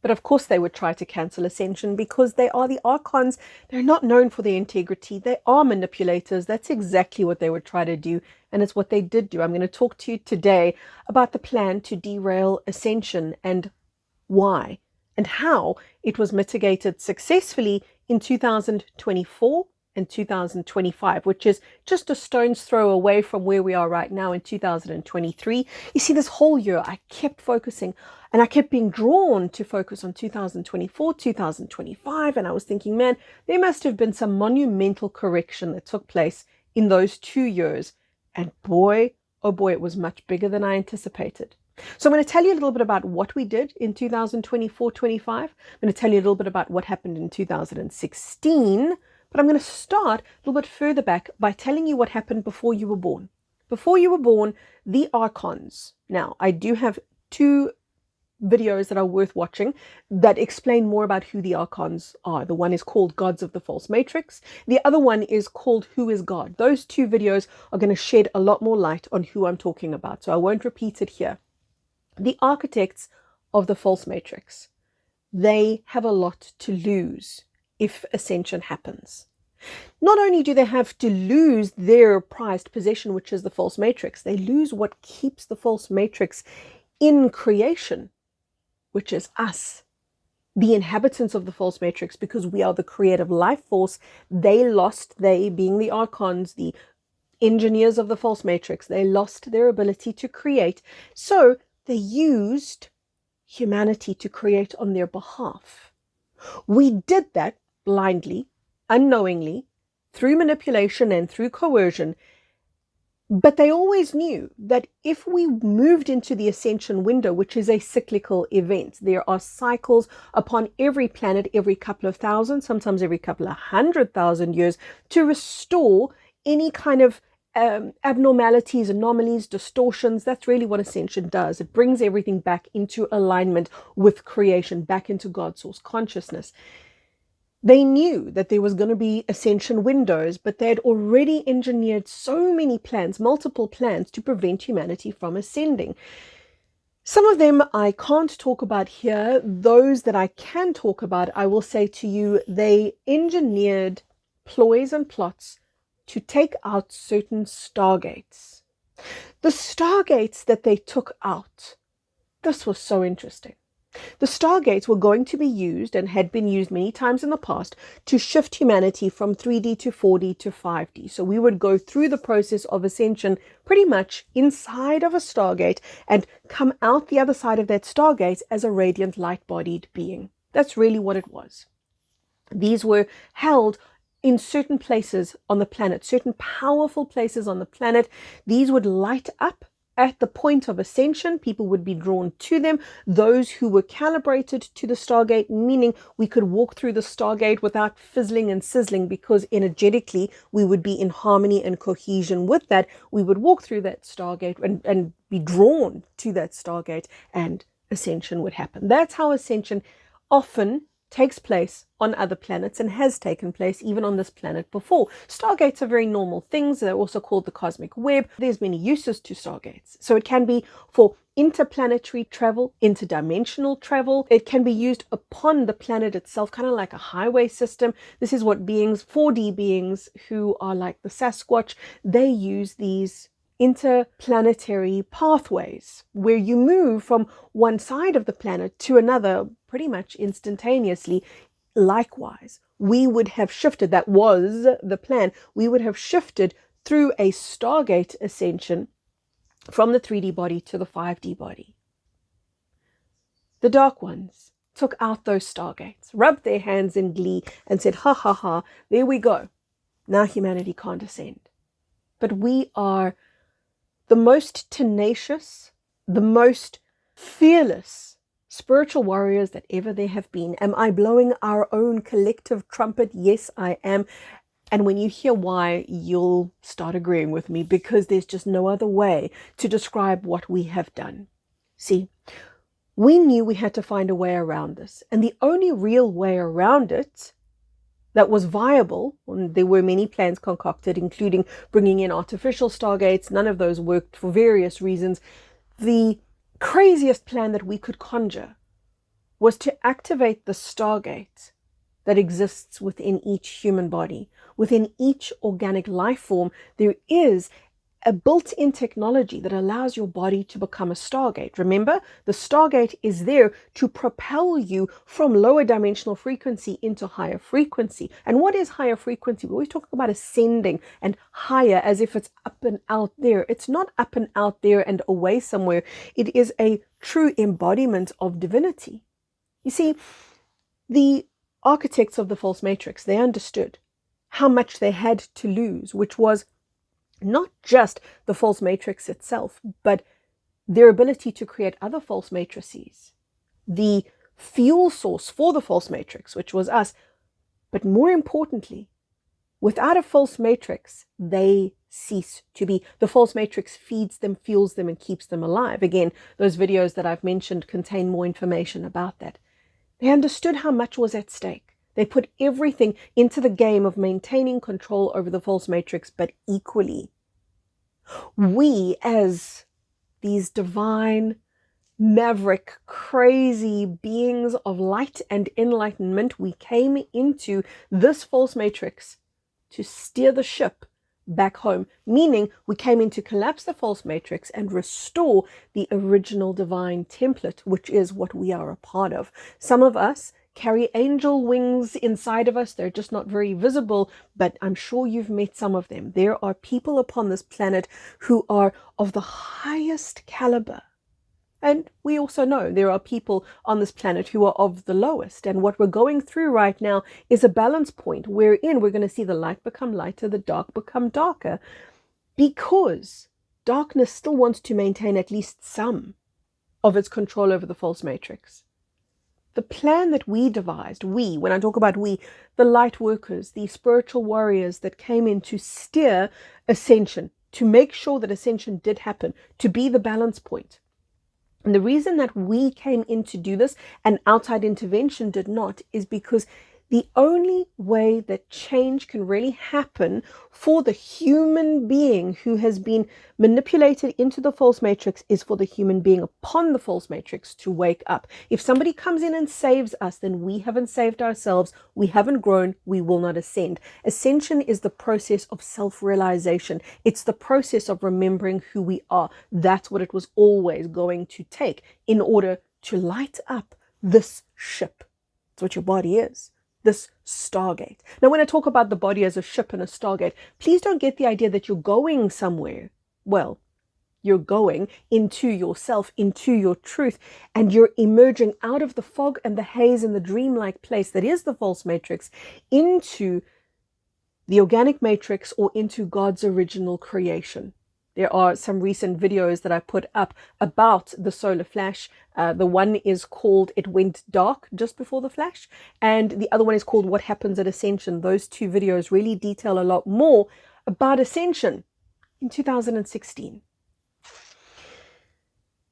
But of course they would try to cancel Ascension because they are the Archons. They're not known for their integrity. They are manipulators. That's exactly what they would try to do. And it's what they did do. I'm going to talk to you today about the plan to derail Ascension and why and how it was mitigated successfully in 2024 and 2025, which is just a stone's throw away from where we are right now in 2023. You see, this whole year I kept focusing and I kept being drawn to focus on 2024, 2025. And I was thinking, man, there must have been some monumental correction that took place in those 2 years. And boy, oh boy, it was much bigger than I anticipated. So I'm going to tell you a little bit about what we did in 2024-25. I'm going to tell you a little bit about what happened in 2016. But I'm going to start a little bit further back by telling you what happened before you were born. Before you were born, the Archons. Now, I do have 2 videos that are worth watching that explain more about who the Archons are. The one is called Gods of the False Matrix. The other one is called Who is God? Those 2 videos are going to shed a lot more light on who I'm talking about. So I won't repeat it here. The architects of the false matrix, they have a lot to lose if Ascension happens. Not only do they have to lose their prized possession, which is the false matrix, they lose what keeps the false matrix in creation, which is us, the inhabitants of the false matrix, because we are the creative life force. They being the Archons, the engineers of the false matrix, they lost their ability to create. So they used humanity to create on their behalf. We did that blindly, unknowingly, through manipulation and through coercion. But they always knew that if we moved into the Ascension window, which is a cyclical event, there are cycles upon every planet every couple of thousand, sometimes every couple of 100,000 years, to restore any kind of abnormalities, anomalies, distortions. That's really what Ascension does. It brings everything back into alignment with creation, back into God's source consciousness. They knew that there was going to be Ascension windows, but they had already engineered so many plans, multiple plans, to prevent humanity from ascending. Some of them I can't talk about here. Those that I can talk about, I will say to you, they engineered ploys and plots to take out certain stargates. The stargates that they took out, this was so interesting. The stargates were going to be used and had been used many times in the past to shift humanity from 3D to 4D to 5D. So we would go through the process of ascension pretty much inside of a stargate and come out the other side of that stargate as a radiant light-bodied being. That's really what it was. These were held in certain places on the planet, certain powerful places on the planet. These would light up at the point of ascension. People would be drawn to them. Those who were calibrated to the stargate, meaning we could walk through the stargate without fizzling and sizzling, because energetically we would be in harmony and cohesion with that. We would walk through that stargate and be drawn to that stargate, and ascension would happen. That's how ascension often takes place on other planets and has taken place even on this planet before. Stargates are very normal things. They're also called the cosmic web. There's many uses to stargates. So it can be for interplanetary travel, interdimensional travel. It can be used upon the planet itself, kind of like a highway system. This is what beings, 4D beings who are like the Sasquatch, they use these interplanetary pathways where you move from one side of the planet to another pretty much instantaneously. Likewise, we would have shifted, that was the plan, we would have shifted through a stargate ascension from the 3D body to the 5D body. The Dark Ones took out those stargates, rubbed their hands in glee and said, ha ha ha, there we go. Now humanity can't ascend. But we are the most tenacious, the most fearless spiritual warriors that ever there have been. Am I blowing our own collective trumpet? Yes, I am. And when you hear why, you'll start agreeing with me, because there's just no other way to describe what we have done. See, we knew we had to find a way around this. And the only real way around it that was viable, and there were many plans concocted, including bringing in artificial stargates. None of those worked for various reasons. The craziest plan that we could conjure was to activate the stargate that exists within each human body. Within each organic life form, there is a built-in technology that allows your body to become a stargate. Remember, the stargate is there to propel you from lower dimensional frequency into higher frequency. And what is higher frequency? We always talk about ascending and higher as if it's up and out there. It's not up and out there and away somewhere. It is a true embodiment of divinity. You see, the architects of the false matrix, they understood how much they had to lose, which was not just the false matrix itself, but their ability to create other false matrices, the fuel source for the false matrix, which was us. But more importantly, without a false matrix, they cease to be. The false matrix feeds them, fuels them, and keeps them alive. Again, those videos that I've mentioned contain more information about that. They understood how much was at stake. They put everything into the game of maintaining control over the false matrix, but equally, we as these divine, maverick, crazy beings of light and enlightenment, we came into this false matrix to steer the ship back home, meaning we came in to collapse the false matrix and restore the original divine template, which is what we are a part of. Some of us carry angel wings inside of us. They're just not very visible, but I'm sure you've met some of them. There are people upon this planet who are of the highest caliber. And we also know there are people on this planet who are of the lowest. And what we're going through right now is a balance point wherein we're going to see the light become lighter, the dark become darker, because darkness still wants to maintain at least some of its control over the false matrix. The plan that we devised, when I talk about we, the light workers, the spiritual warriors that came in to steer Ascension, to make sure that Ascension did happen, to be the balance point. And the reason that we came in to do this and outside intervention did not is because the only way that change can really happen for the human being who has been manipulated into the false matrix is for the human being upon the false matrix to wake up. If somebody comes in and saves us, then we haven't saved ourselves. We haven't grown. We will not ascend. Ascension is the process of self-realization. It's the process of remembering who we are. That's what it was always going to take in order to light up this ship. That's what your body is. This stargate. Now, when I talk about the body as a ship and a stargate, please don't get the idea that you're going somewhere. Well, you're going into yourself, into your truth, and you're emerging out of the fog and the haze and the dreamlike place that is the false matrix into the organic matrix or into God's original creation. There are some recent videos that I put up about the solar flash. The one is called It Went Dark Just Before the Flash, and the other one is called What Happens at Ascension. Those two videos really detail a lot more about Ascension in 2016.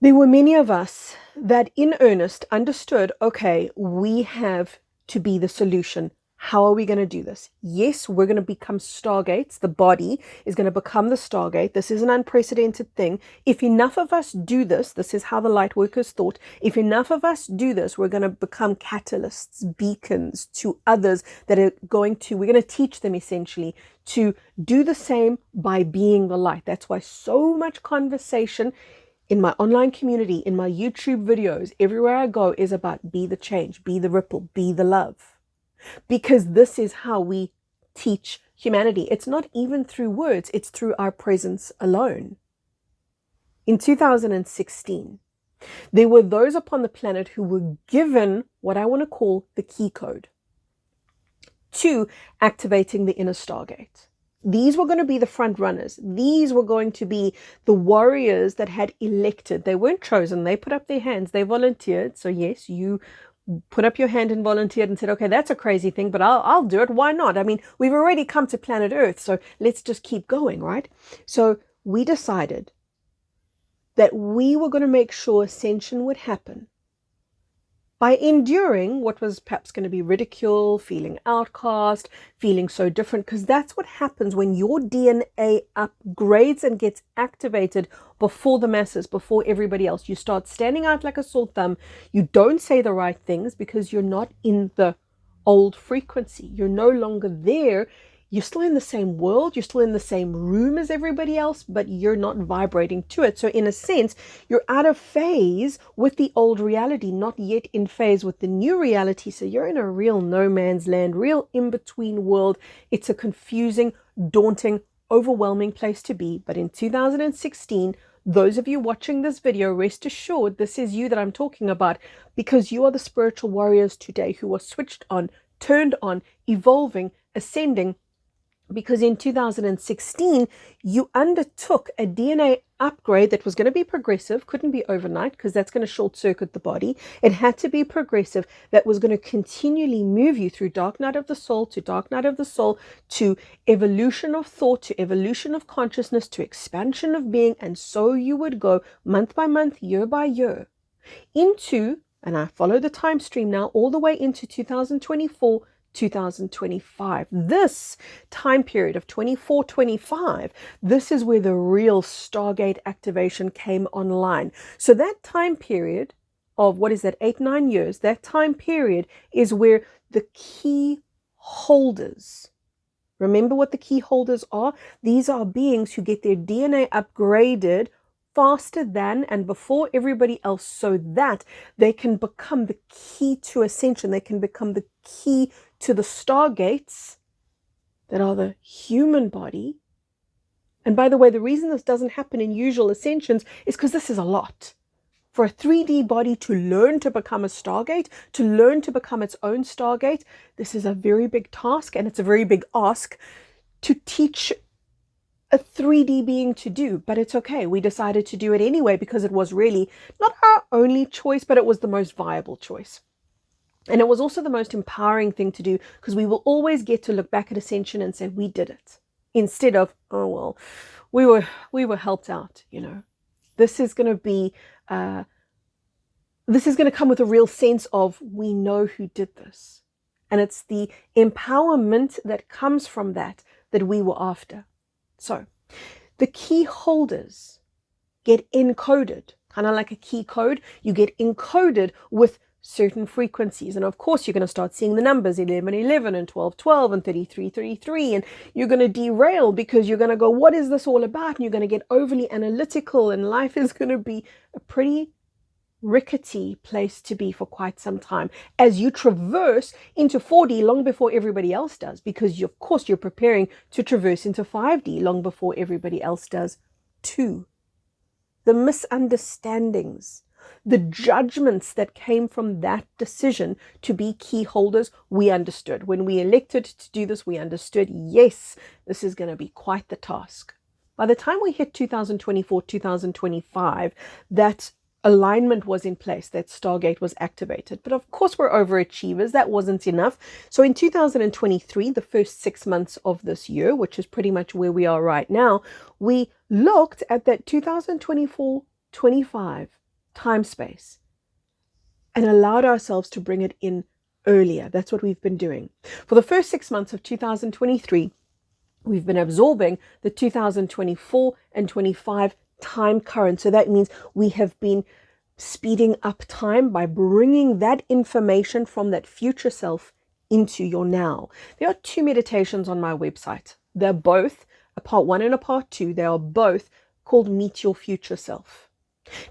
There were many of us that in earnest understood, okay, we have to be the solution. How are we going to do this? Yes, we're going to become stargates. The body is going to become the stargate. This is an unprecedented thing. If enough of us do this, this is how the light workers thought. If enough of us do this, we're going to become catalysts, beacons to others that are we're going to teach them essentially to do the same by being the light. That's why so much conversation in my online community, in my YouTube videos, everywhere I go is about be the change, be the ripple, be the love. Because this is how we teach humanity. It's not even through words, it's through our presence alone. In 2016, there were those upon the planet who were given what I want to call the key code to activating the inner stargate. These were going to be the front runners. These were going to be the warriors that had elected. They weren't chosen. They put up their hands. They volunteered. So yes, you put up your hand and volunteered and said, okay, that's a crazy thing, but I'll do it. Why not? I mean, we've already come to planet Earth, so let's just keep going, right? So we decided that we were going to make sure Ascension would happen by enduring what was perhaps going to be ridicule, feeling outcast, feeling so different, because that's what happens when your DNA upgrades and gets activated before the masses, before everybody else. You start standing out like a sore thumb. You don't say the right things because you're not in the old frequency. You're no longer there. You're still in the same world, you're still in the same room as everybody else, but you're not vibrating to it. So in a sense, you're out of phase with the old reality, not yet in phase with the new reality. So you're in a real no man's land, real in-between world. It's a confusing, daunting, overwhelming place to be. But in 2016, those of you watching this video, rest assured, this is you that I'm talking about, because you are the spiritual warriors today who are switched on, turned on, evolving, ascending. Because in 2016, you undertook a DNA upgrade that was going to be progressive, couldn't be overnight because that's going to short circuit the body. It had to be progressive, that was going to continually move you through dark night of the soul to dark night of the soul, to evolution of thought, to evolution of consciousness, to expansion of being. And so you would go month by month, year by year into, and I follow the time stream now, all the way into 2024, 2025. This time period of 24-25, this is where the real Stargate activation came online. So that time period of, what is that, 8-9 years, that time period is where the key holders, remember what the key holders are? These are beings who get their DNA upgraded faster than and before everybody else, so that they can become the key to ascension. They can become the key to the stargates that are the human body. And by the way, the reason this doesn't happen in usual ascensions is because this is a lot. For a 3D body to learn to become a stargate, to learn to become its own stargate, this is a very big task, and it's a very big ask to teach a 3D being to do. But it's okay. We decided to do it anyway because it was really not our only choice, but it was the most viable choice. And it was also the most empowering thing to do, because we will always get to look back at Ascension and say, we did it. Instead of, oh, well, we were helped out, you know. This is going to be, this is going to come with a real sense of, we know who did this. And it's the empowerment that comes from that we were after. So the key holders get encoded, kind of like a key code. You get encoded with certain frequencies. And of course, you're going to start seeing the numbers 1111 and 1212 and 3333. And you're going to derail because you're going to go, what is this all about? And you're going to get overly analytical, and life is going to be a pretty rickety place to be for quite some time as you traverse into 4D long before everybody else does, because of course you're preparing to traverse into 5D long before everybody else does too. The misunderstandings, the judgments that came from that decision to be key holders, we understood. When we elected to do this, we understood, yes, this is going to be quite the task. By the time we hit 2024, 2025, that alignment was in place, that Stargate was activated. But of course, we're overachievers. That wasn't enough. So in 2023, the first 6 months of this year, which is pretty much where we are right now, we looked at that 2024-25 time space and allowed ourselves to bring it in earlier. That's what we've been doing. For the first 6 months of 2023, we've been absorbing the 2024 and 25 time current. So that means we have been speeding up time by bringing that information from that future self into your now. There are 2 meditations on my website. They're both a part 1 and a part 2. They are both called Meet Your Future Self.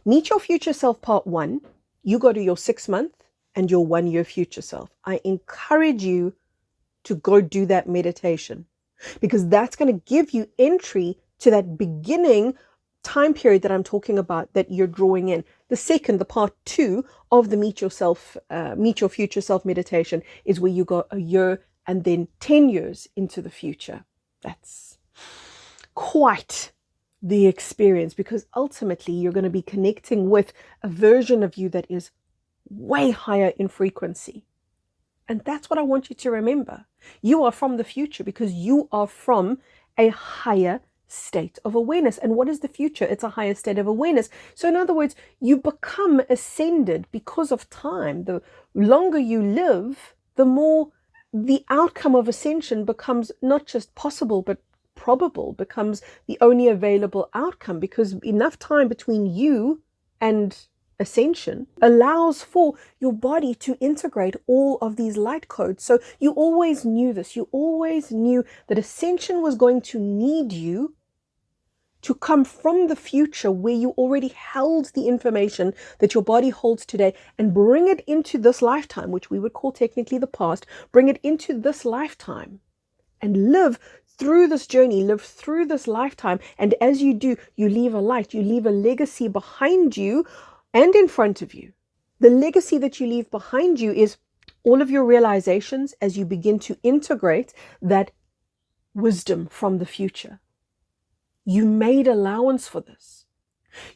Meet Your Future Self part 1, you go to your 6-month and your 1-year future self. I encourage you to go do that meditation, because that's going to give you entry to that beginning time period that I'm talking about, that you're drawing in. The second, the part 2 of the Meet Your Future Self meditation, is where you go a year and then 10 years into the future. That's quite the experience, because ultimately you're going to be connecting with a version of you that is way higher in frequency. And that's what I want you to remember. You are from the future because you are from a higher state of awareness. And what is the future? It's a higher state of awareness. So in other words, you become ascended because of time. The longer you live, the more the outcome of ascension becomes not just possible, but probable, becomes the only available outcome, because enough time between you and ascension allows for your body to integrate all of these light codes. So you always knew this. You always knew that ascension was going to need you to come from the future, where you already held the information that your body holds today, and bring it into this lifetime, which we would call technically the past, bring it into this lifetime and live through this journey, live through this lifetime. And as you do, you leave a light, you leave a legacy behind you and in front of you. The legacy that you leave behind you is all of your realizations as you begin to integrate that wisdom from the future. You made allowance for this.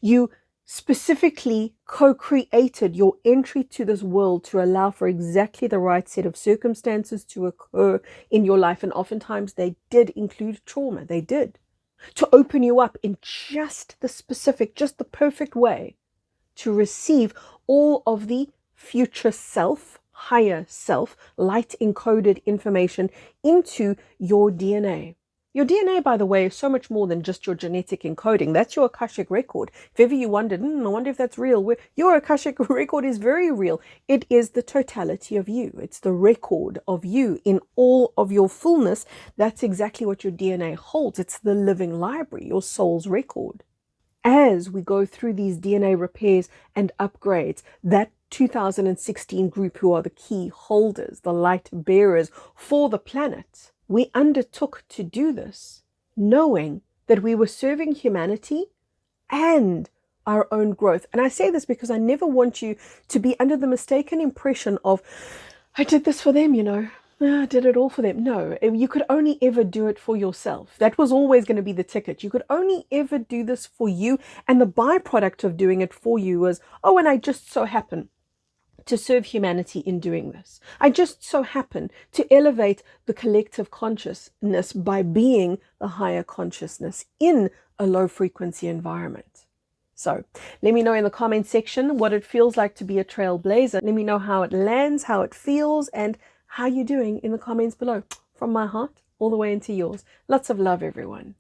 You specifically co-created your entry to this world to allow for exactly the right set of circumstances to occur in your life. And oftentimes they did include trauma. They did. To open you up in just the specific, just the perfect way to receive all of the future self, higher self, light encoded information into your DNA. Your DNA, by the way, is so much more than just your genetic encoding. That's your Akashic record. If ever you wondered, I wonder if that's real. Your Akashic record is very real. It is the totality of you. It's the record of you in all of your fullness. That's exactly what your DNA holds. It's the living library, your soul's record. As we go through these DNA repairs and upgrades, that 2016 group, who are the key holders, the light bearers for the planet, we undertook to do this knowing that we were serving humanity and our own growth. And I say this because I never want you to be under the mistaken impression of, I did this for them, I did it all for them. No, you could only ever do it for yourself. That was always going to be the ticket. You could only ever do this for you. And the byproduct of doing it for you was, and I just so happen to serve humanity in doing this. I just so happen to elevate the collective consciousness by being the higher consciousness in a low frequency environment. So let me know in the comment section what it feels like to be a trailblazer. Let me know how it lands, how it feels, and how you're doing in the comments below. From my heart all the way into yours. Lots of love, everyone.